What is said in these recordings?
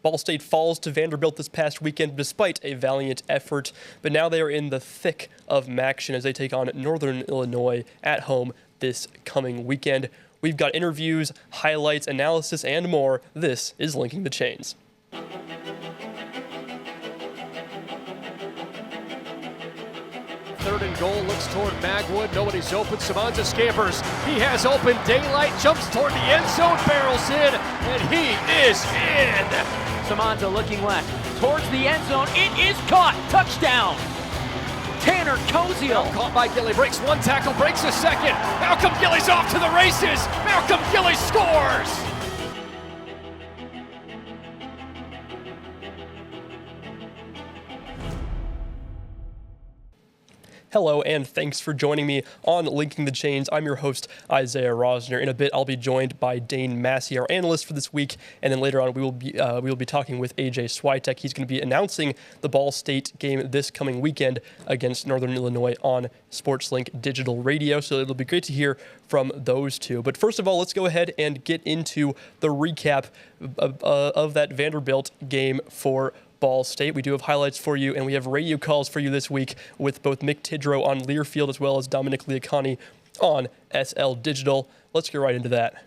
Ball State falls to Vanderbilt this past weekend despite a valiant effort, but now they are in the thick of action as they take on Northern Illinois at home this coming weekend. We've got interviews, highlights, analysis, and more. This is Linking the Chains. Third and goal, looks toward Magwood, nobody's open, Samanza scampers, he has open daylight, jumps toward the end zone, barrels in, and he is in! Samanza looking left, towards the end zone, it is caught, touchdown! Tanner Koziel. Caught by Gillie, breaks one tackle, breaks a second, Malcolm Gillie's off to the races, Malcolm Gillie scores! Hello, and thanks for joining me on Linking the Chains. I'm your host, Isaiah Rosner. In a bit, I'll be joined by Dane Massey, our analyst for this week, and then later on, we will be talking with AJ Swiatek. He's going to be announcing the Ball State game this coming weekend against Northern Illinois on SportsLink Digital Radio. So it'll be great to hear from those two. But first of all, let's go ahead and get into the recap of that Vanderbilt game for Ball State. We do have highlights for you, and we have radio calls for you this week with both Mick Tidrow on Learfield as well as Dominic Liacani on SL Digital. Let's get right into that.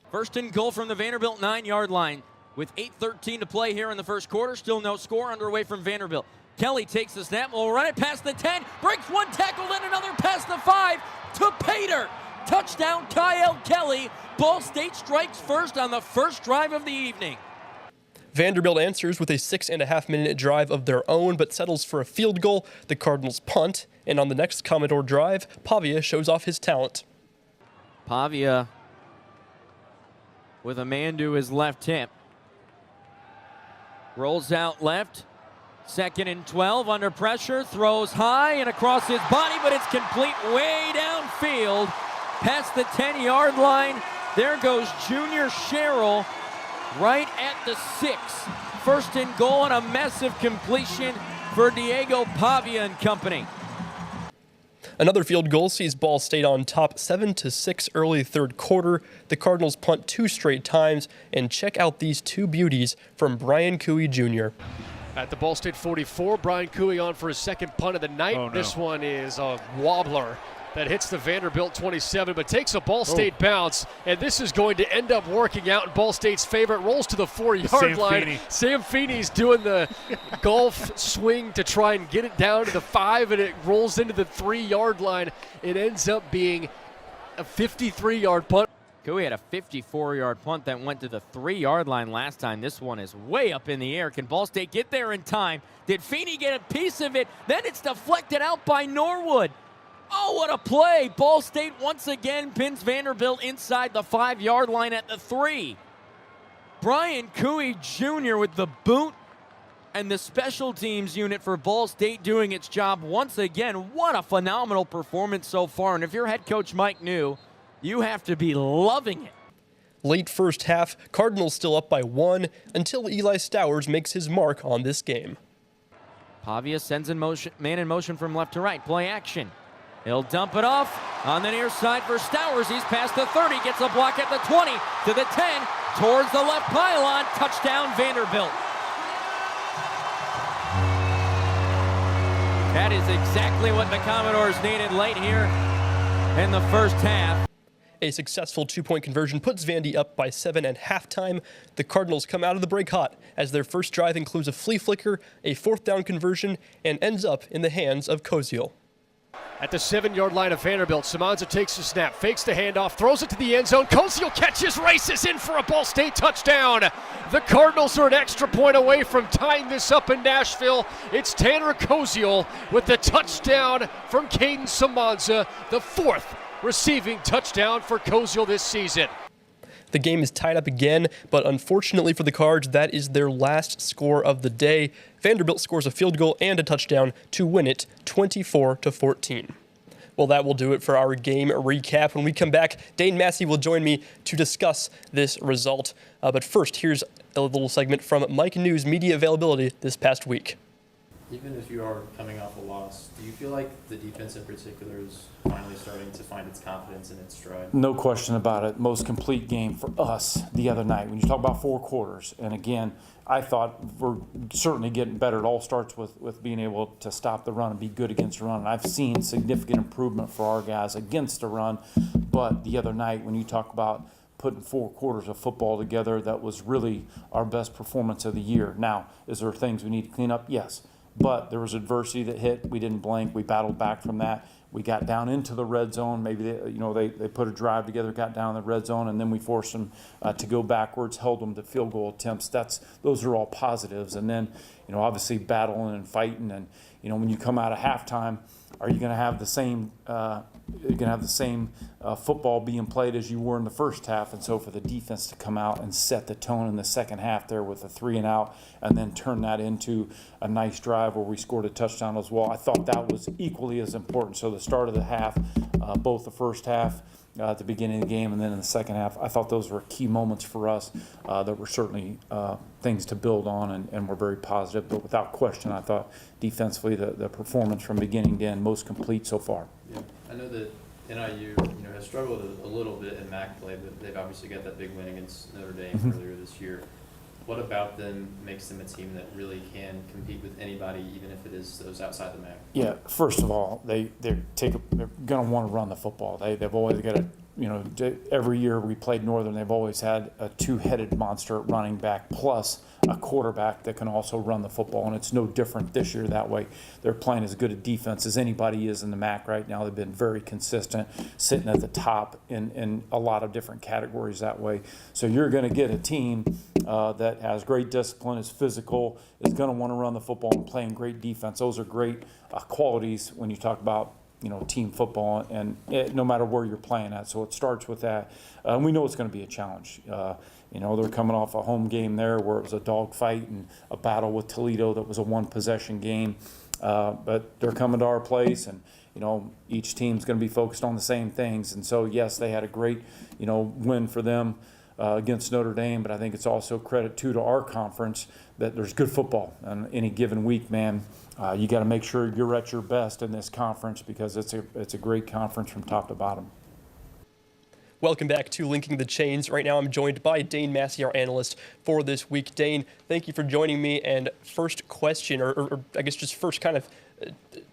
First and goal from the Vanderbilt 9-yard line with 8:13 to play here in the first quarter. Still no score underway from Vanderbilt. Kelly takes the snap, will run it past the 10, breaks one tackle, then another past the 5 to Pater. Touchdown, Kyle Kelly. Ball State strikes first on the first drive of the evening. Vanderbilt answers with a 6.5-minute drive of their own, but settles for a field goal. The Cardinals punt, and on the next Commodore drive, Pavia shows off his talent. Pavia with a man to his left hip. Rolls out left. 2nd and 12 under pressure. Throws high and across his body, but it's complete way downfield. Past the 10-yard line. There goes Junior Sherrill. Right at the 6. First and goal and a massive completion for Diego Pavia and company. Another field goal sees Ball State on top 7-6 early third quarter. The Cardinals punt 2 straight times, and check out these 2 beauties from Brian Cooey Jr. At the Ball State 44, Brian Cooey on for his second punt of the night. Oh, no. This one is a wobbler that hits the Vanderbilt 27, but takes a Ball State bounce, and this is going to end up working out in Ball State's favor. It rolls to the 4-yard line. Sam Feeney's doing the golf swing to try and get it down to the 5, and it rolls into the 3-yard line. It ends up being a 53-yard punt. Cooey had a 54-yard punt that went to the 3-yard line last time. This one is way up in the air. Can Ball State get there in time? Did Feeney get a piece of it? Then it's deflected out by Norwood. Oh, what a play. Ball State once again pins Vanderbilt inside the 5-yard line at the 3. Brian Cooey Jr. with the boot, and the special teams unit for Ball State doing its job once again. What a phenomenal performance so far. And if you're head coach Mike New, you have to be loving it. Late first half, Cardinals still up by 1 until Eli Stowers makes his mark on this game. Pavia sends in motion, man in motion from left to right. Play action. He'll dump it off on the near side for Stowers. He's past the 30, gets a block at the 20, to the 10, towards the left pylon. Touchdown, Vanderbilt. That is exactly what the Commodores needed late here in the first half. A successful 2-point conversion puts Vandy up by 7 at halftime. The Cardinals come out of the break hot as their first drive includes a flea flicker, a 4th down conversion, and ends up in the hands of Koziel. At the 7-yard line of Vanderbilt, Samanza takes the snap, fakes the handoff, throws it to the end zone. Koziel catches, races in for a Ball State touchdown. The Cardinals are an extra point away from tying this up in Nashville. It's Tanner Koziel with the touchdown from Cade Samanza, the 4th receiving touchdown for Koziel this season. The game is tied up again, but unfortunately for the Cards, that is their last score of the day. Vanderbilt scores a field goal and a touchdown to win it 24-14. Well, that will do it for our game recap. When we come back, Dane Massey will join me to discuss this result. But first, here's a little segment from Mike New's media availability this past week. even if you are coming off a loss, do you feel like the defense in particular is finally starting to find its confidence in its stride? No question about it. Most complete game for us the other night. When you talk about 4 quarters, and again, I thought we're certainly getting better. It all starts with being able to stop the run and be good against the run. And I've seen significant improvement for our guys against the run. But the other night, when you talk about putting 4 quarters of football together, that was really our best performance of the year. Now, is there things we need to clean up? Yes. But there was adversity that hit. We didn't blink. We battled back from that. We got down into the red zone. Maybe they put a drive together, got down in the red zone, and then we forced them to go backwards, held them to field goal attempts. Those are all positives. And then, obviously battling and fighting. And when you come out of halftime, are you going to have the same? Football being played as you were in the first half? And so for the defense to come out and set the tone in the second half there with a 3-and-out, and then turn that into a nice drive where we scored a touchdown as well, I thought that was equally as important. So the start of the half, both the first half at the beginning of the game and then in the second half, I thought those were key moments for us that were certainly things to build on and were very positive. But without question, I thought defensively the performance from beginning to end most complete so far. Yeah, I know that NIU has struggled a little bit in MAC play, but they've obviously got that big win against Notre Dame earlier this year. What about them makes them a team that really can compete with anybody, even if it is those outside the MAC? Yeah, first of all, they're going to want to run the football. They've always got a, every year we played Northern, they've always had a 2-headed monster at running back plus a quarterback that can also run the football, and it's no different this year that way. They're playing as good a defense as anybody is in the MAC right now. They've been very consistent, sitting at the top in a lot of different categories that way. So you're going to get a team that has great discipline, is physical, is going to want to run the football and playing great defense. Those are great qualities when you talk about team football, and no matter where you're playing at. So it starts with that. We know it's going to be a challenge. They're coming off a home game there where it was a dogfight and a battle with Toledo that was a 1-possession game. But they're coming to our place, and each team's going to be focused on the same things. And so yes, they had a great win for them against Notre Dame, but I think it's also credit to our conference that there's good football on any given week, man. You got to make sure you're at your best in this conference because it's a great conference from top to bottom. Welcome back to Linking the Chains. Right now I'm joined by Dane Massey, our analyst for this week. Dane, thank you for joining me. And first question, or I guess just first kind of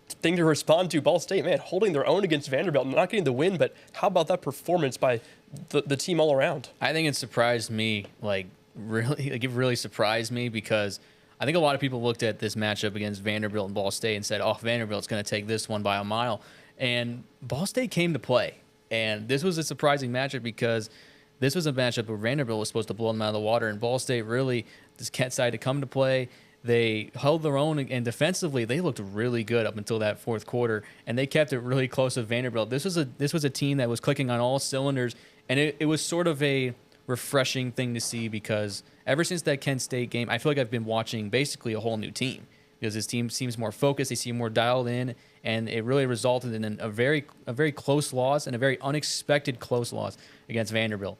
thing to respond to, Ball State, man, holding their own against Vanderbilt, not getting the win, but how about that performance by the team all around? I think it surprised me, it really surprised me because I think a lot of people looked at this matchup against Vanderbilt and Ball State and said, oh, Vanderbilt's going to take this one by a mile. And Ball State came to play. And this was a surprising matchup because this was a matchup where Vanderbilt was supposed to blow them out of the water, and Ball State really decided to come to play. They held their own, and defensively they looked really good up until that fourth quarter, and they kept it really close with Vanderbilt. This was a team that was clicking on all cylinders, and it was sort of a refreshing thing to see because ever since that Kent State game, I feel like I've been watching basically a whole new team because this team seems more focused, they seem more dialed in, and it really resulted in a very close loss and a very unexpected close loss against Vanderbilt.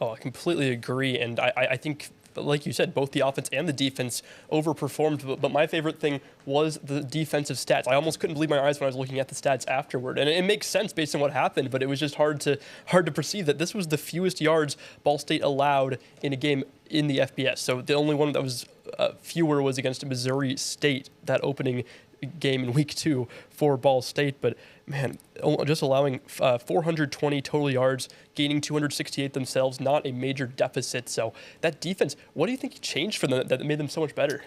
Oh, I completely agree, and I think, like you said, both the offense and the defense overperformed, but my favorite thing was the defensive stats. I almost couldn't believe my eyes when I was looking at the stats afterward, and it makes sense based on what happened, but it was just hard to perceive that this was the fewest yards Ball State allowed in a game in the FBS. So the only one that was fewer was against Missouri State, that opening game in week 2 for Ball State. But man, just allowing 420 total yards, gaining 268 themselves, not a major deficit. So that defense, what do you think changed for them that made them so much better?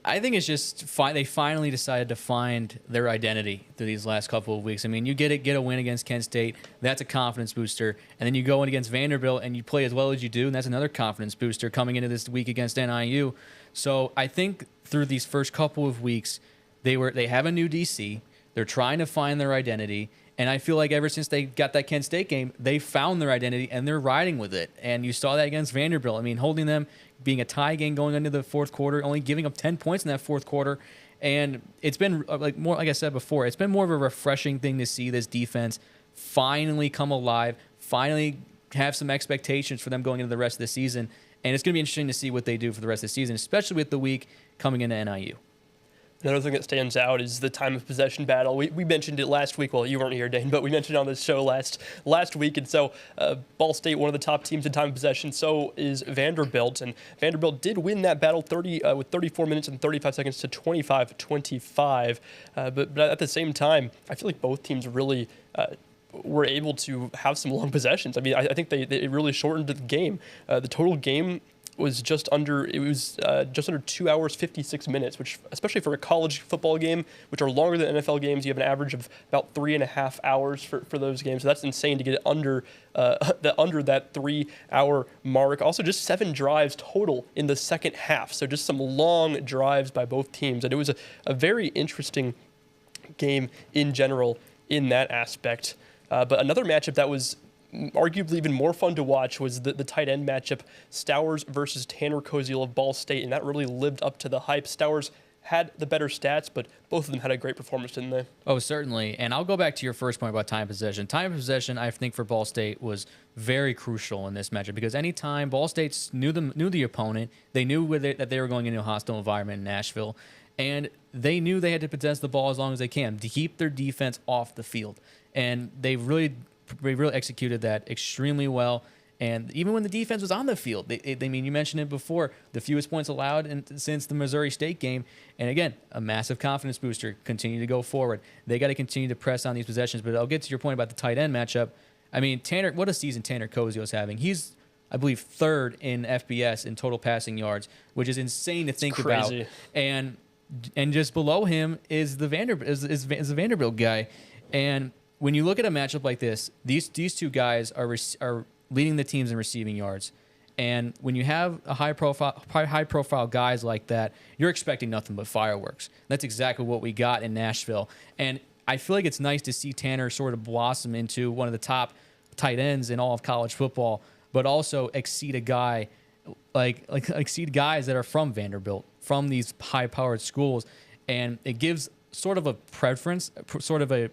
I think it's just they finally decided to find their identity through these last couple of weeks. I mean, you get a win against Kent State, that's a confidence booster, and then you go in against Vanderbilt and you play as well as you do, and that's another confidence booster coming into this week against NIU. So I think through these first couple of weeks, they have a new DC. They're trying to find their identity. And I feel like ever since they got that Kent State game, they found their identity and they're riding with it. And you saw that against Vanderbilt. I mean, holding them, being a tie game going into the fourth quarter, only giving up 10 points in that fourth quarter. And it's been like I said before, it's been more of a refreshing thing to see this defense finally come alive, finally have some expectations for them going into the rest of the season. And it's going to be interesting to see what they do for the rest of the season, especially with the week coming into NIU. Another thing that stands out is the time of possession battle. We mentioned it last week. Well, you weren't here, Dane, but we mentioned it on this show last week. And so Ball State, one of the top teams in time of possession, so is Vanderbilt. And Vanderbilt did win that battle with 34 minutes and 35 seconds to 25-25. But at the same time, I feel like both teams really were able to have some long possessions. I mean, I think they really shortened the game. The total game was just under 2 hours 56 minutes, which, especially for a college football game, which are longer than NFL games, you have an average of about 3.5 hours for those games. So that's insane to get it under that 3 hour mark. Also, just 7 drives total in the second half. So just some long drives by both teams, and it was a very interesting game in general in that aspect. But another matchup that was arguably even more fun to watch was the tight end matchup, Stowers versus Tanner Koziel of Ball State, and that really lived up to the hype. Stowers had the better stats, but both of them had a great performance, didn't they? Oh, certainly. And I'll go back to your first point about time possession. Time possession, I think, for Ball State was very crucial in this matchup because anytime Ball State knew the opponent, they knew that they were going into a hostile environment in Nashville, and they knew they had to possess the ball as long as they can to keep their defense off the field. And they really executed that extremely well. And even when the defense was on the field, you mentioned it before, the fewest points allowed since the Missouri State game. And again, a massive confidence booster. Continue to go forward. They got to continue to press on these possessions. But I'll get to your point about the tight end matchup. I mean, what a season Tanner Koziel is having. He's, I believe, 3rd in FBS in total passing yards, which is insane to think about. And just below him is the Vanderbilt guy. And when you look at a matchup like this, these two guys are leading the teams in receiving yards. And when you have a high profile guys like that, you're expecting nothing but fireworks. That's exactly what we got in Nashville. And I feel like it's nice to see Tanner sort of blossom into one of the top tight ends in all of college football, but also exceed a guy exceed guys that are from Vanderbilt, from these high-powered schools. And it gives sort of a preference, sort of a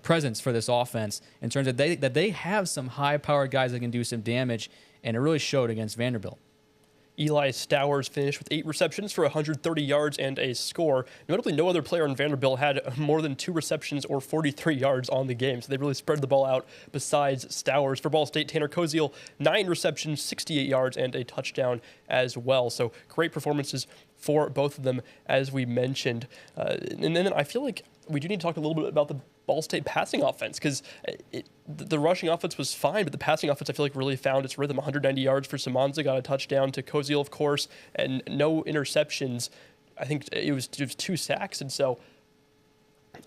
presence for this offense in terms of that they have some high-powered guys that can do some damage, and it really showed against Vanderbilt. Eli Stowers finished with 8 receptions for 130 yards and a score. Notably, no other player in Vanderbilt had more than 2 receptions or 43 yards on the game, so they really spread the ball out besides Stowers. For Ball State, Tanner Koziel, 9 receptions, 68 yards, and a touchdown as well. So great performances for both of them, as we mentioned. And then I feel like we do need to talk a little bit about the Ball State passing offense, because the rushing offense was fine, but the passing offense, I feel like, really found its rhythm. 190 yards for Simonza, got a touchdown to Koziel, of course, and no interceptions. I think it was 2 sacks. And so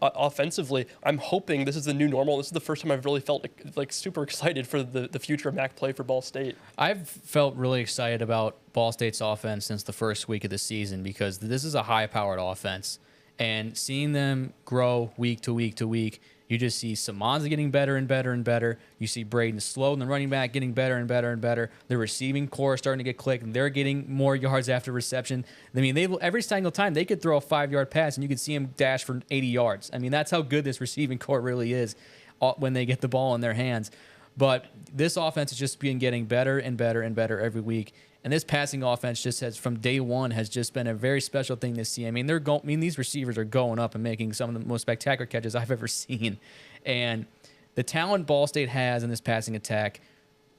offensively, I'm hoping this is the new normal. This is the first time I've really felt like super excited for the future of MAC play for Ball State. I've felt really excited about Ball State's offense since the first week of the season, because this is a high-powered offense. And seeing them grow week to week to week, you just see Simonza getting better and better and better. You see Braden Sloan, the running back, getting better and better and better. The receiving core starting to get clicked, and they're getting more yards after reception. I mean, every single time they could throw a 5-yard pass, and you could see them dash for 80 yards. I mean, that's how good this receiving core really is when they get the ball in their hands. But this offense is just been getting better and better and better every week. And this passing offense just has, from day one, has just been a very special thing to see. I mean, these receivers are going up and making some of the most spectacular catches I've ever seen. And the talent Ball State has in this passing attack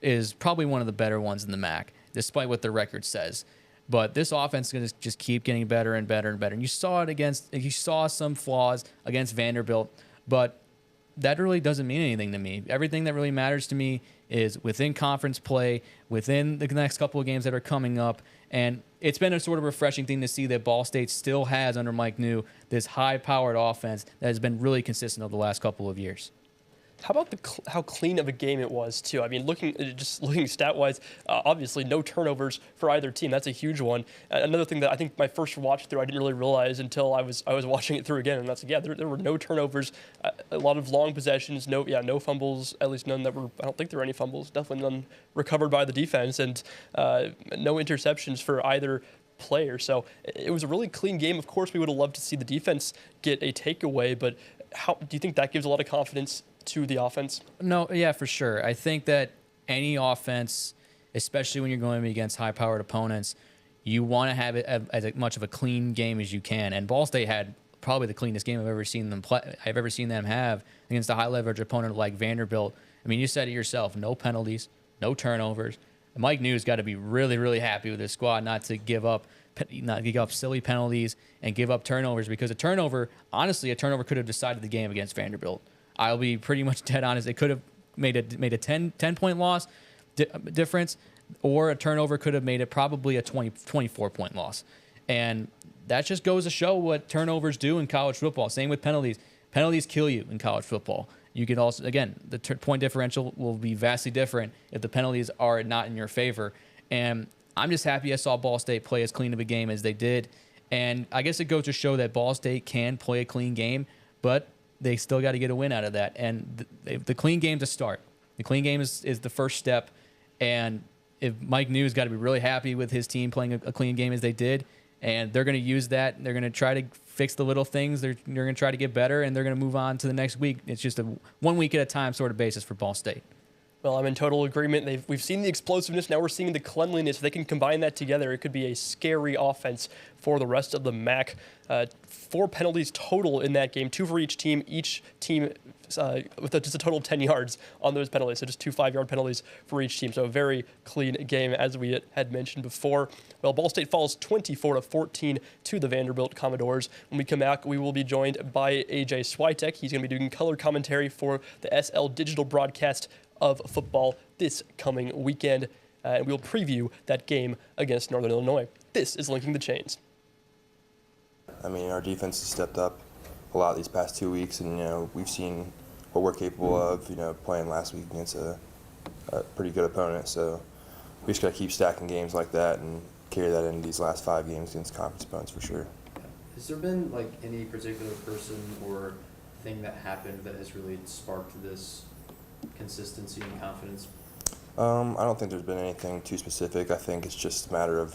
is probably one of the better ones in the MAC, despite what their record says. But this offense is going to just keep getting better and better and better. And you saw some flaws against Vanderbilt, but that really doesn't mean anything to me. Everything that really matters to me is within conference play, within the next couple of games that are coming up. And it's been a sort of refreshing thing to see that Ball State still has, under Mike New, this high-powered offense that has been really consistent over the last couple of years. How about how clean of a game it was, too? I mean, looking stat-wise, obviously no turnovers for either team. That's a huge one. Another thing that I think my first watch through I didn't really realize until I was watching it through again, and that's there were no turnovers, a lot of long possessions, no fumbles, at least none that were. I don't think there were any fumbles. Definitely none recovered by the defense, and no interceptions for either player. So it was a really clean game. Of course, we would have loved to see the defense get a takeaway, but how do you think that gives a lot of confidence to the offense? No, yeah, for sure. I think that any offense, especially when you're going against high-powered opponents, You want to have it as much of a clean game as you can. And Ball State had probably the cleanest game I've ever seen them play. I've ever seen them have against a high leverage opponent like Vanderbilt. I mean, you said it yourself: no penalties, no turnovers. Mike New's got to be really, really happy with his squad not to give up silly penalties and give up turnovers, because a turnover could have decided the game against Vanderbilt. I'll be pretty much dead honest. It could have made a 10-point loss difference, or a turnover could have made it probably a 24-point loss. And that just goes to show what turnovers do in college football. Same with penalties. Penalties kill you in college football. You can also, again, the point differential will be vastly different if the penalties are not in your favor. And I'm just happy I saw Ball State play as clean of a game as they did. And I guess it goes to show that Ball State can play a clean game, but they still got to get a win out of that. And the clean game's a start. The clean game is the first step. And if Mike New's got to be really happy with his team playing a clean game as they did, and they're going to use that. They're going to try to fix the little things. They're going to try to get better, and they're going to move on to the next week. It's just a 1 week at a time sort of basis for Ball State. Well, I'm in total agreement. We've seen the explosiveness. Now we're seeing the cleanliness. If they can combine that together, it could be a scary offense for the rest of the MAC. 4 penalties total in that game, 2 for each team. Each team with just a total of 10 yards on those penalties. So just 2 5-yard penalties for each team. So a very clean game, as we had mentioned before. Well, Ball State falls 24-14 to the Vanderbilt Commodores. When we come back, we will be joined by AJ Swiatek. He's going to be doing color commentary for the SL Digital broadcast of football this coming weekend. And we'll preview that game against Northern Illinois. This is Linking the Chains. I mean, our defense has stepped up a lot these past 2 weeks, and we've seen what we're capable of. Playing last week against a pretty good opponent, so we just got to keep stacking games like that and carry that into these last 5 games against conference opponents for sure. Has there been any particular person or thing that happened that has really sparked this consistency and confidence? I don't think there's been anything too specific. I think it's just a matter of,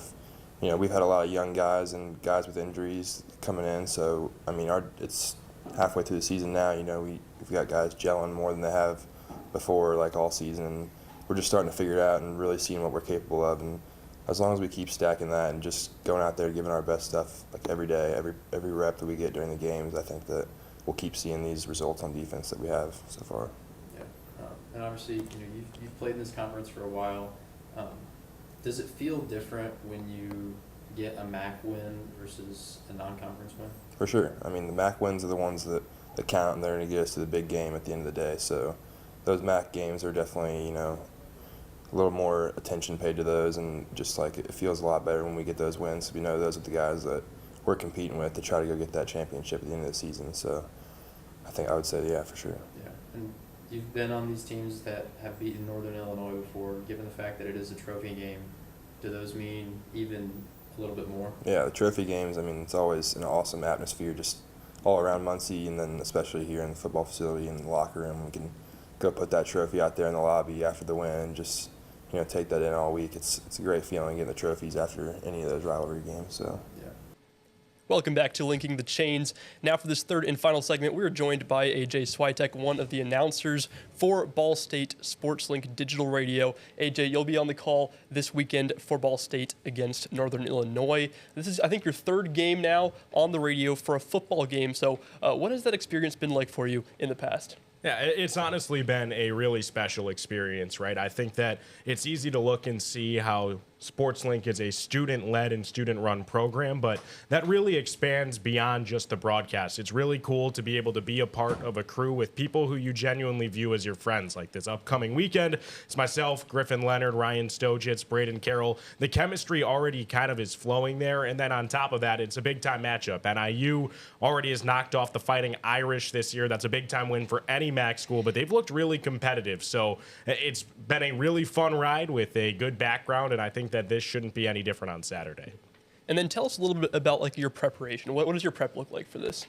we've had a lot of young guys and guys with injuries coming in. So, I mean, it's halfway through the season now. We've got guys gelling more than they have before, all season. And we're just starting to figure it out and really seeing what we're capable of. And as long as we keep stacking that and just going out there giving our best stuff every day, every rep that we get during the games, I think that we'll keep seeing these results on defense that we have so far. And obviously, you've played in this conference for a while. Does it feel different when you get a MAC win versus a non-conference win? For sure. I mean, the MAC wins are the ones that count, and they're going to get us to the big game at the end of the day. So those MAC games are definitely, a little more attention paid to those, and just it feels a lot better when we get those wins. We know those are the guys that we're competing with to try to go get that championship at the end of the season. So I think I would say, yeah, for sure. Yeah. And you've been on these teams that have beaten Northern Illinois before. Given the fact that it is a trophy game, do those mean even a little bit more? Yeah, the trophy games, I mean, it's always an awesome atmosphere just all around Muncie, and then especially here in the football facility in the locker room. We can go put that trophy out there in the lobby after the win and just, take that in all week. It's a great feeling getting the trophies after any of those rivalry games. So. Welcome back to Linking the Chains. Now for this third and final segment, we are joined by AJ Swiatek, one of the announcers for Ball State SportsLink Digital Radio. AJ, you'll be on the call this weekend for Ball State against Northern Illinois. This is, I think, your 3rd game now on the radio for a football game. So what has that experience been like for you in the past? Yeah, it's honestly been a really special experience, right? I think that it's easy to look and see how SportsLink is a student-led and student-run program, but that really expands beyond just the broadcast. It's really cool to be able to be a part of a crew with people who you genuinely view as your friends. Like this upcoming weekend, it's myself, Griffin Leonard, Ryan Stojitz, Braden Carroll. The chemistry already kind of is flowing there, and then on top of that, it's a big-time matchup. NIU already has knocked off the Fighting Irish this year. That's a big-time win for any MAC school, but they've looked really competitive. So it's been a really fun ride with a good background, and I think that this shouldn't be any different on Saturday. And then tell us a little bit about your preparation. What does your prep look like for this?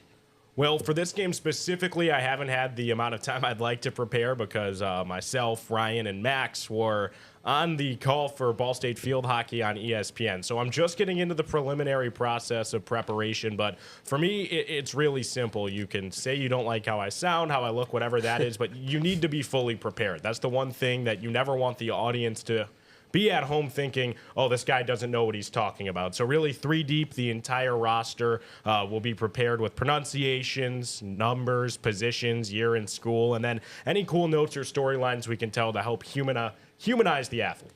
Well, for this game specifically, I haven't had the amount of time I'd like to prepare because myself, Ryan, and Max were on the call for Ball State field hockey on ESPN. So I'm just getting into the preliminary process of preparation. But for me, it's really simple. You can say you don't like how I sound, how I look, whatever that is, but you need to be fully prepared. That's the one thing that you never want the audience to be at home thinking, oh, this guy doesn't know what he's talking about. So really 3 deep, the entire roster will be prepared with pronunciations, numbers, positions, year in school, and then any cool notes or storylines we can tell to help humanize the athlete.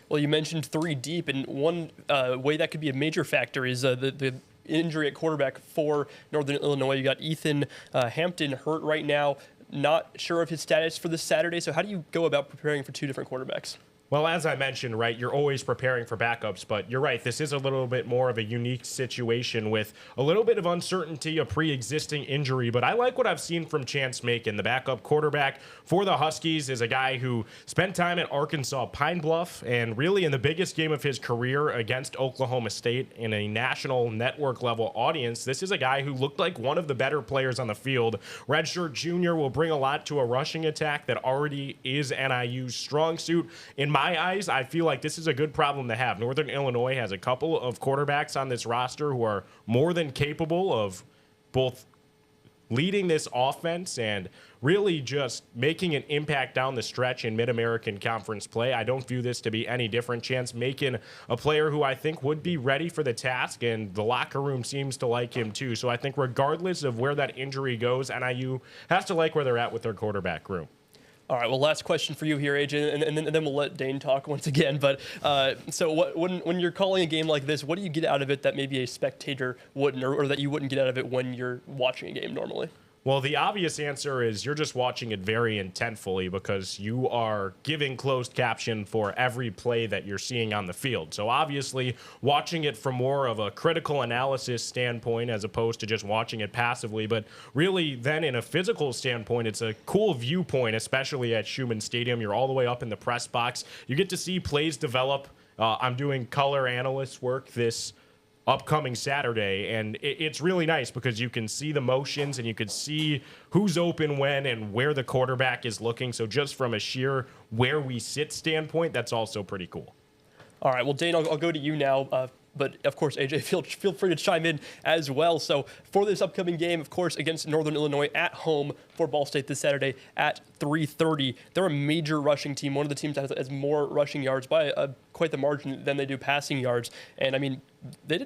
Well, you mentioned 3 deep, and one way that could be a major factor is the injury at quarterback for Northern Illinois. You got Ethan Hampton hurt right now. Not sure of his status for this Saturday. So how do you go about preparing for 2 different quarterbacks? Well, as I mentioned, right, you're always preparing for backups, but you're right, this is a little bit more of a unique situation with a little bit of uncertainty, a pre-existing injury, but I like what I've seen from Chance Macon. The backup quarterback for the Huskies is a guy who spent time at Arkansas Pine Bluff, and really in the biggest game of his career against Oklahoma State in a national network level audience, this is a guy who looked like one of the better players on the field. Redshirt junior will bring a lot to a rushing attack that already is NIU's strong suit. In my eyes, I feel like this is a good problem to have. Northern Illinois has a couple of quarterbacks on this roster who are more than capable of both leading this offense and really just making an impact down the stretch in Mid-American Conference play. I don't view this to be any different. Chance Macon, a player who I think would be ready for the task, and the locker room seems to like him too. So I think regardless of where that injury goes, NIU has to like where they're at with their quarterback room. All right, well, last question for you here, AJ, and then we'll let Dane talk once again. But so when you're calling a game like this, what do you get out of it that maybe a spectator wouldn't, or that you wouldn't get out of it when you're watching a game normally? Well, the obvious answer is you're just watching it very intentfully because you are giving closed caption for every play that you're seeing on the field. So obviously, watching it from more of a critical analysis standpoint as opposed to just watching it passively. But really, then in a physical standpoint, it's a cool viewpoint, especially at Schumann Stadium. You're all the way up in the press box. You get to see plays develop. I'm doing color analyst work this upcoming Saturday, and it's really nice because you can see the motions and you can see who's open when and where the quarterback is looking. So just from a sheer where we sit standpoint, that's also pretty cool. All right, well, Dane, I'll go to you now. But, of course, AJ, feel free to chime in as well. So for this upcoming game, of course, against Northern Illinois at home for Ball State this Saturday at 3:30, they're a major rushing team, one of the teams that has more rushing yards by quite the margin than they do passing yards. And, I mean,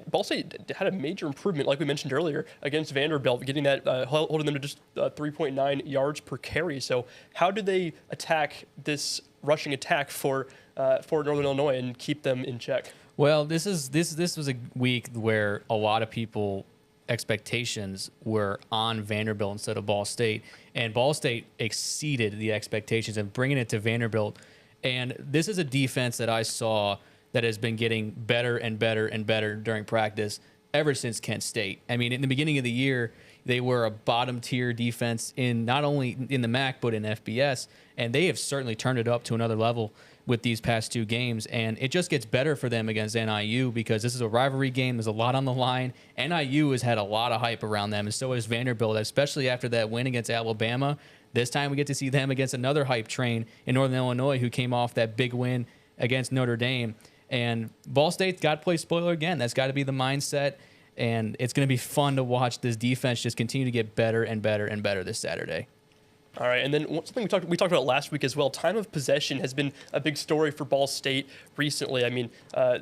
Ball State had a major improvement, like we mentioned earlier, against Vanderbilt, getting that, holding them to just 3.9 yards per carry. So how do they attack this rushing attack for Northern Illinois and keep them in check? Well, this was a week where a lot of people expectations were on Vanderbilt instead of Ball State, and Ball State exceeded the expectations and bringing it to Vanderbilt. And this is a defense that I saw that has been getting better and better and better during practice ever since Kent State. I mean, in the beginning of the year, they were a bottom tier defense in not only in the MAC but in FBS, and they have certainly turned it up to another level with these past 2 games, and it just gets better for them against NIU because this is a rivalry game. There's a lot on the line. NIU has had a lot of hype around them, and so has Vanderbilt, especially after that win against Alabama. This time we get to see them against another hype train in Northern Illinois who came off that big win against Notre Dame. And Ball State's got to play spoiler again. That's got to be the mindset, and it's going to be fun to watch this defense just continue to get better and better and better this Saturday. All right, and then something we talked about last week as well. Time of possession has been a big story for Ball State recently. I mean,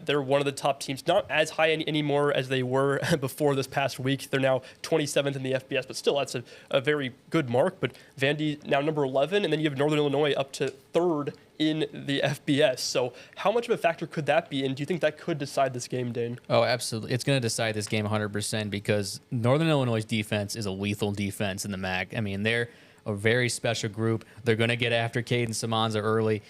they're one of the top teams, not as high anymore as they were before this past week. They're now 27th in the FBS, but still, that's a very good mark. But Vandy now number 11, and then you have Northern Illinois up to 3rd in the FBS. So how much of a factor could that be, and do you think that could decide this game, Dane? Oh, absolutely. It's going to decide this game 100% because Northern Illinois' defense is a lethal defense in the MAC. I mean, they're a very special group. They're going to get after Cade and Samanza early,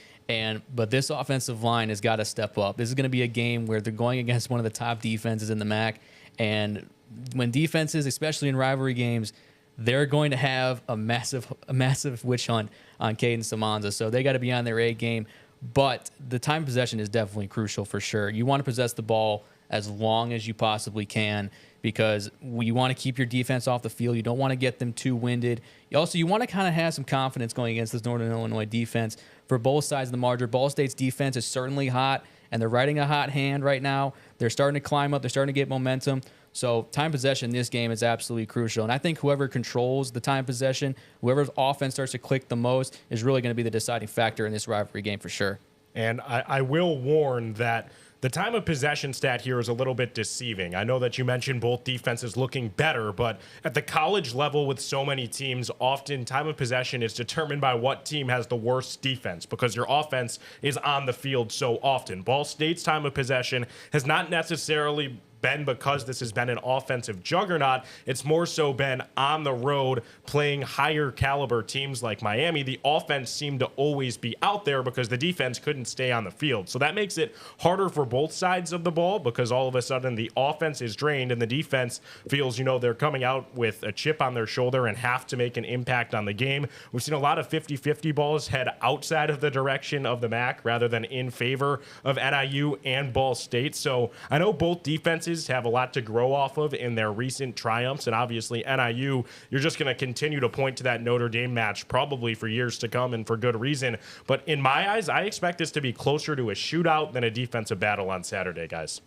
but this offensive line has got to step up. This is going to be a game where they're going against one of the top defenses in the MAC, and when defenses, especially in rivalry games, they're going to have a massive witch hunt on Cade and Samanza, so they got to be on their A game. But the time of possession is definitely crucial for sure. You want to possess the ball as long as you possibly can because you want to keep your defense off the field. You don't want to get them too winded. You want to kind of have some confidence going against this Northern Illinois defense for both sides of the margin. Ball State's defense is certainly hot, and they're riding a hot hand right now. They're starting to climb up. They're starting to get momentum. So time possession in this game is absolutely crucial. And I think whoever controls the time possession, whoever's offense starts to click the most, is really going to be the deciding factor in this rivalry game for sure. And I will warn that the time of possession stat here is a little bit deceiving. I know that you mentioned both defenses looking better, but at the college level with so many teams, often time of possession is determined by what team has the worst defense because your offense is on the field so often. Ball State's time of possession has not necessarily been because this has been an offensive juggernaut. It's more so been on the road playing higher caliber teams like Miami. The offense seemed to always be out there because the defense couldn't stay on the field. So that makes it harder for both sides of the ball because all of a sudden the offense is drained and the defense feels, they're coming out with a chip on their shoulder and have to make an impact on the game. We've seen a lot of 50-50 balls head outside of the direction of the MAC rather than in favor of NIU and Ball State. So I know both defenses have a lot to grow off of in their recent triumphs, and obviously NIU, you're just going to continue to point to that Notre Dame match probably for years to come and for good reason. But in my eyes, I expect this to be closer to a shootout than a defensive battle on Saturday, guys.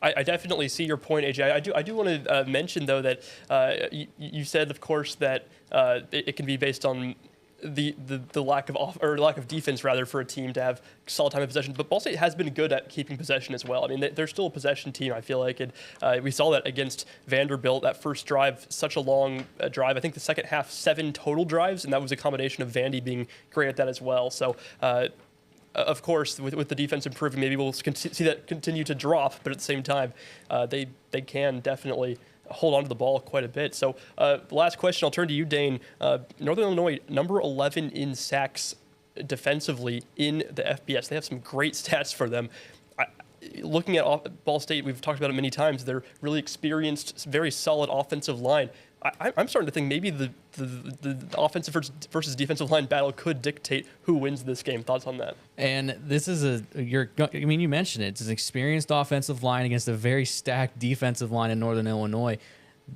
I definitely see your point, AJ. I do want to mention, though, that you said, of course, that it can be based on the lack of defense rather for a team to have solid time of possession. But Ball State has been good at keeping possession as well. I mean, they're still a possession team, I feel like. And we saw that against Vanderbilt, that first drive, such a long drive. I think the second half, 7 total drives, and that was a combination of Vandy being great at that as well. So, of course, with the defense improving, maybe we'll see that continue to drop. But at the same time, they can definitely hold on to the ball quite a bit. So the last question, I'll turn to you, Dane. Northern Illinois, number 11 in sacks defensively in the FBS. They have some great stats for them. Looking at Ball State, we've talked about it many times. They're really experienced, very solid offensive line. I'm starting to think maybe the offensive versus defensive line battle could dictate who wins this game. Thoughts on that? And this is you mentioned it. It's an experienced offensive line against a very stacked defensive line in Northern Illinois.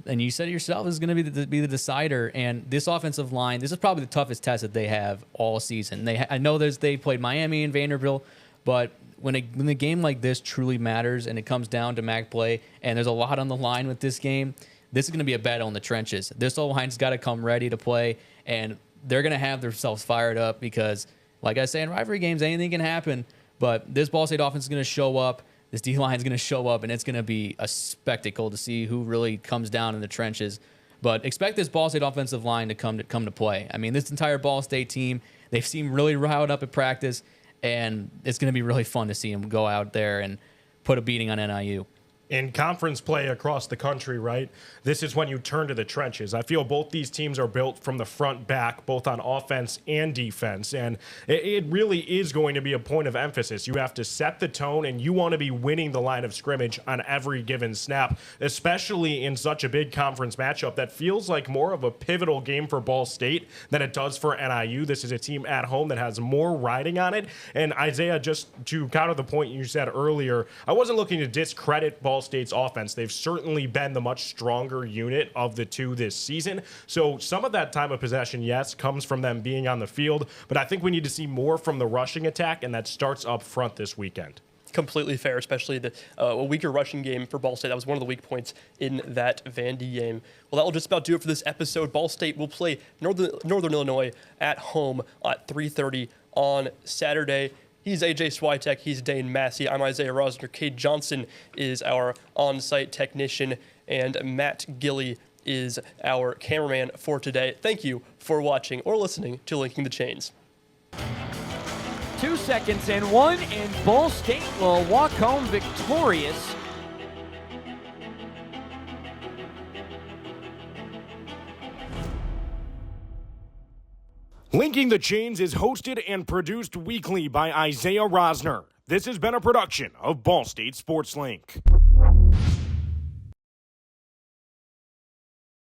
And you said it yourself, is going to be the decider. And this offensive line, this is probably the toughest test that they have all season. I know they played Miami and Vanderbilt, but when a game like this truly matters and it comes down to MAC play, and there's a lot on the line with this game, this is going to be a battle in the trenches. This O-line's got to come ready to play, and they're going to have themselves fired up because, like I say, in rivalry games, anything can happen. But this Ball State offense is going to show up. This D-line is going to show up, and it's going to be a spectacle to see who really comes down in the trenches. But expect this Ball State offensive line to come to play. I mean, this entire Ball State team, they seem really riled up at practice, and it's going to be really fun to see them go out there and put a beating on NIU. In conference play across the country, right, this is when you turn to the trenches. I feel both these teams are built from the front back, both on offense and defense, and it really is going to be a point of emphasis. You have to set the tone, and you want to be winning the line of scrimmage on every given snap, especially in such a big conference matchup that feels like more of a pivotal game for Ball State than it does for NIU. This is a team at home that has more riding on it, and Isaiah, just to counter the point you said earlier, I wasn't looking to discredit Ball State's offense. They've certainly been the much stronger unit of the two this season. So some of that time of possession, yes, comes from them being on the field, but I think we need to see more from the rushing attack, and that starts up front this weekend. Completely fair, especially a weaker rushing game for Ball State. That was one of the weak points in that Vandy game. Well, that will just about do it for this episode. Ball State will play Northern Illinois at home at 3:30 on Saturday. He's AJ Swiatek. He's Dane Massey. I'm Isaiah Rosner. Cade Johnson is our on-site technician, and Matt Gillie is our cameraman for today. Thank you for watching or listening to Linking the Chains. 2 seconds and 1, and Ball State will walk home victorious. Linking the Chains is hosted and produced weekly by Isaiah Rosner. This has been a production of Ball State Sports Link.